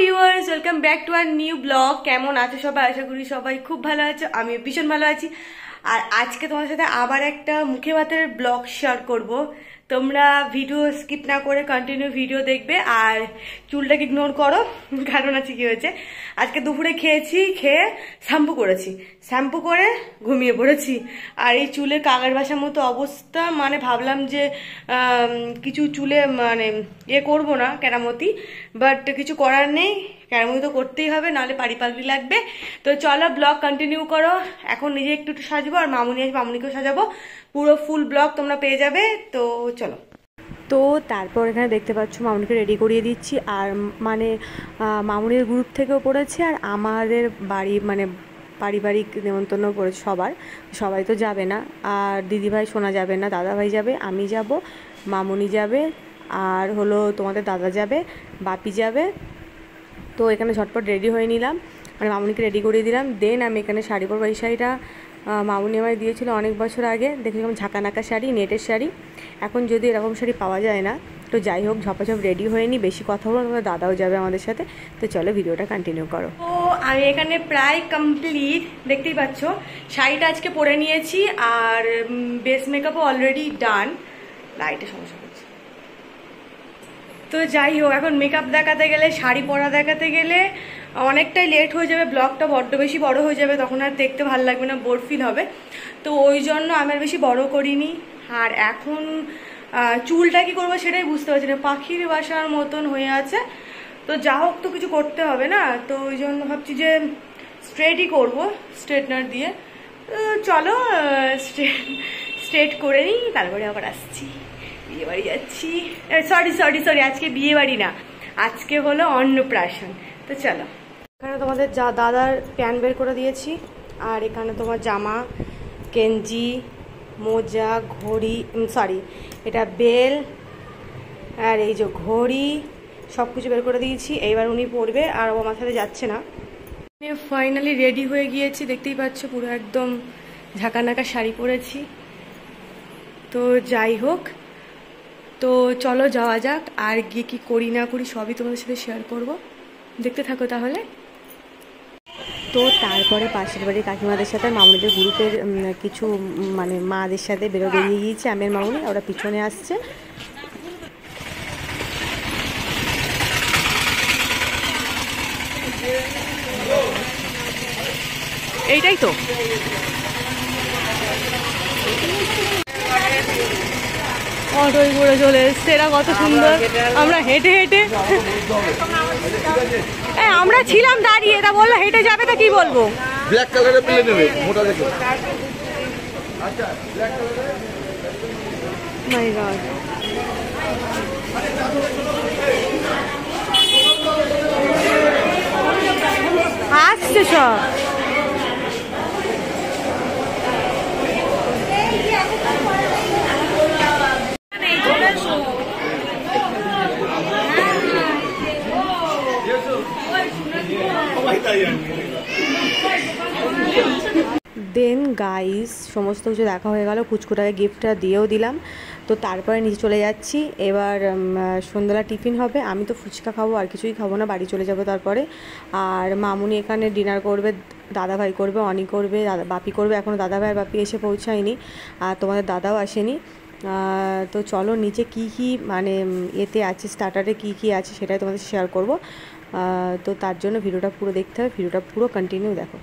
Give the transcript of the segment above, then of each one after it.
Viewers, welcome back to our new blog. কেমন আছো সবাই? আশা করি সবাই খুব ভালো আছো। আমি ভীষণ ভালো আছি। আর আজকে তোমার সাথে আবার একটা মুখে ভাতের ব্লগ শেয়ার করব। তোমরা ভিডিও স্কিপ না করে কন্টিনিউ ভিডিও দেখবে আর চুলটাকে ইগনোর করো, কারণ আছে কি হয়েছে, আজকে দুপুরে খেয়ে শ্যাম্পু করেছি, শ্যাম্পু করে ঘুমিয়ে পড়েছি। আর এই চুলে কাগজ বাসার মতো অবস্থা, মানে ভাবলাম যে কিছু চুলে মানে করবো না কেরামতি, বাট কিছু করার নেই, কেরামতি তো করতেই হবে, নাহলে পাড়ি পাগড়ি লাগবে। তো চলো ব্লগ কন্টিনিউ করো। এখন নিজে একটু সাজবো আর মামুনি আসবে, মামুনিকেও সাজাবো। পুরো ফুল ব্লগ তোমরা পেয়ে যাবে। তো চলো। তো তারপর এখানে দেখতে পাচ্ছ মামুনিকে রেডি করিয়ে দিচ্ছি। আর মানে মামুনির গ্রুপ থেকেও পড়েছে আর আমাদের বাড়ি মানে পারিবারিক নেমন্তন্ন পড়েছে সবাই তো যাবে না। আর দিদিভাই শোনা যাবে না, দাদাভাই যাবে, আমি যাব, মামুনি যাবে, আর হলো তোমাদের দাদা যাবে, বাপি যাবে। তো এখানে ঝটপট রেডি হয়ে নিলাম, মানে মামুনিকে রেডি করিয়ে দিলাম। দেন আমি এখানে শাড়ি পরবো। এই শাড়িটা মামুনি আমায় দিয়েছিল অনেক বছর আগে, দেখলাম ঝাঁকানাকা শাড়ি, নেটের শাড়ি। এখন যদি এরকম শাড়ি পাওয়া যায় না, তো যাই হোক ঝপাঝপ রেডি হয়ে নিই, বেশি কথা বলবো, তোমার দাদাও যাবে আমাদের সাথে। তো চলো ভিডিওটা কন্টিনিউ করো। তো আমি এখানে প্রায় কমপ্লিট, দেখতেই পাচ্ছ। শাড়িটা আজকে পরে নিয়েছি আর বেস মেকআপও অলরেডি ডান। লাইটের সমস্যা হচ্ছে। তো যাই হোক, এখন মেকআপ দেখাতে গেলে, শাড়ি পরা দেখাতে গেলে অনেকটাই লেট হয়ে যাবে, ব্লগটা বড্ড বেশি বড় হয়ে যাবে, তখন আর দেখতে ভালো লাগবে না, বোর ফিল হবে। তো ওই জন্য আমি আর বেশি বড় করিনি। আর এখন চুলটা কি করবো সেটাই বুঝতে পারছি না, পাখির বাসার মতন হয়ে আছে। তো যা হোক, তো কিছু করতে হবে না, তো ওই জন্য ভাবছি যে স্ট্রেটই করবো, স্ট্রেটনার দিয়ে। চলো স্ট্রেট করে নিই, তারপরে আবার আসছি। বিয়ে বাড়ি যাচ্ছি, সরি আজকে বিয়ে বাড়ি না, আজকে হলো অন্নপ্রাশন। তো চলো। এখানে তোমাদের দাদার প্যান্ট বের করে দিয়েছি, আর এখানে তোমার জামা, গেঞ্জি, মোজা, ঘড়ি, এটা বেল, আর এই যে ঘড়ি, সব কিছু বের করে দিয়েছি। এইবার উনি পরবে, আর ও আমার সাথে যাচ্ছে না। ফাইনালি রেডি হয়ে গিয়েছি, দেখতেই পাচ্ছ, পুরো একদম ঝাঁকানাকা শাড়ি পরেছি। তো যাই হোক, তো চলো যাওয়া যাক। আর গিয়ে কি করি না করি সবই তোমাদের সাথে শেয়ার করব, দেখতে থাকো তাহলে। তো তারপরে পাশের বাড়ির কাকিমাদের সাথে মামুনিদের গ্রুপের কিছু মানে মাদের সাথে বেরিয়ে গিয়েছে আমি আর মামুনি, ওরা পিছনে আসছে। এইটাই তো অটোই করে চলে এসছে, এরা কত সুন্দর। আমরা হেঁটে আমরা ছিলাম দাঁড়িয়ে, এটা বললো হেঁটে যাবে, তা কি বলবো। ব্ল্যাক কালারের প্লে নেবে, মোটা দেখো। আচ্ছা, ব্ল্যাক কালারের, মাই গড। আসছে সব। দেন গাইস সমস্ত কিছু দেখা হয়ে গেল, কুচকুটাকে গিফটটা দিয়েও দিলাম। তো তারপরে নিচে চলে যাচ্ছি। এবার সন্ধ্যাবেলা টিফিন হবে, আমি তো ফুচকা খাবো, আর কিছুই খাবো না, বাড়ি চলে যাবো তারপরে। আর মামুনি এখানে ডিনার করবে, দাদাভাই করবে, অনি করবে, বাপি করবে। এখনও দাদাভাই আর বাপি এসে পৌঁছায়নি, আর তোমাদের দাদাও আসেনি। তো চলো নিচে কি মানে এতে আছে, স্টার্টারে কি আছে সেটাই তোমাদের শেয়ার করব। তো তার জন্য ভিডিওটা পুরো দেখতে হবে, ভিডিওটা পুরো কন্টিনিউ দেখো।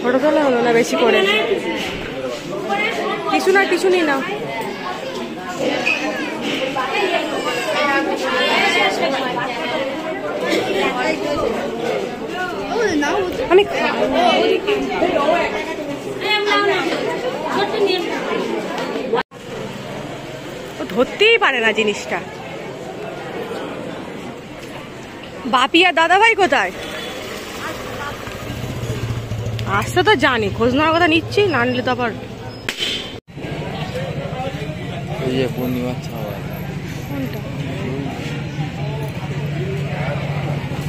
ফটো তোলা হলো না বেশি করে, কিছু নি না। আমি ধরতেই পারে না জিনিসটা। বাপি আর দাদাভাই কোথায়? আসতে তো জানি, খোঁজ নেওয়ার কথা নিচ্ছি, না নিলে তো আবার।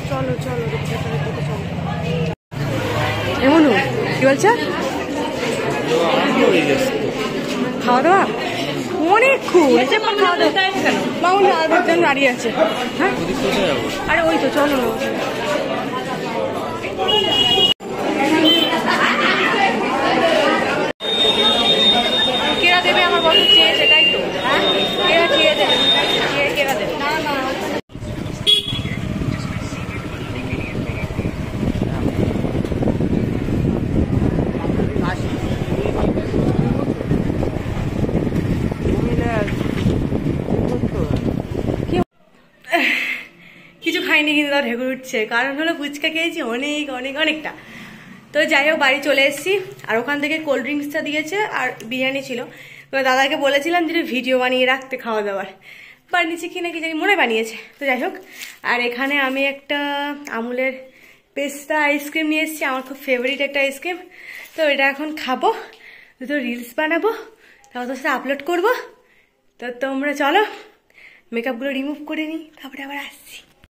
চলো এমন কি বলছে? খাওয়া দাওয়া অনেকক্ষণ মাউন্ট আলবার্ট জন দাঁড়িয়ে আছে। হ্যাঁ আরে ওই তো চলো না কেরা দেবে আমার বছর চেয়ে সেটাই তো। হ্যাঁ কেরা চেয়ে দেবে কেরা দেবে না না কিছু খাইনি কিন্তু তাও ঢেকুর উঠছে, কারণ হলো ফুচকা খেয়েছি অনেকটা। তো যাই হোক বাড়ি চলে এসেছি, আর ওখান থেকে কোল্ড ড্রিঙ্কসটা দিয়েছে আর বিরিয়ানি ছিল। তো দাদাকে বলেছিলাম যে ভিডিও বানিয়ে রাখতে খাওয়া দাওয়ার, বানিয়েছি কি না কি জানি, মনে বানিয়েছে। তো যাই হোক, আর এখানে আমি একটা আমুলের পেস্তা আইসক্রিম নিয়ে এসেছি, আমার খুব ফেভারিট একটা আইসক্রিম। তো এটা এখন খাবো, তো রিলস বানাবো, তারপর তোর সাথে আপলোড করবো। তো তোমরা চলো মেকআপগুলো রিমুভ করে নিই, তারপরে আবার আসছি।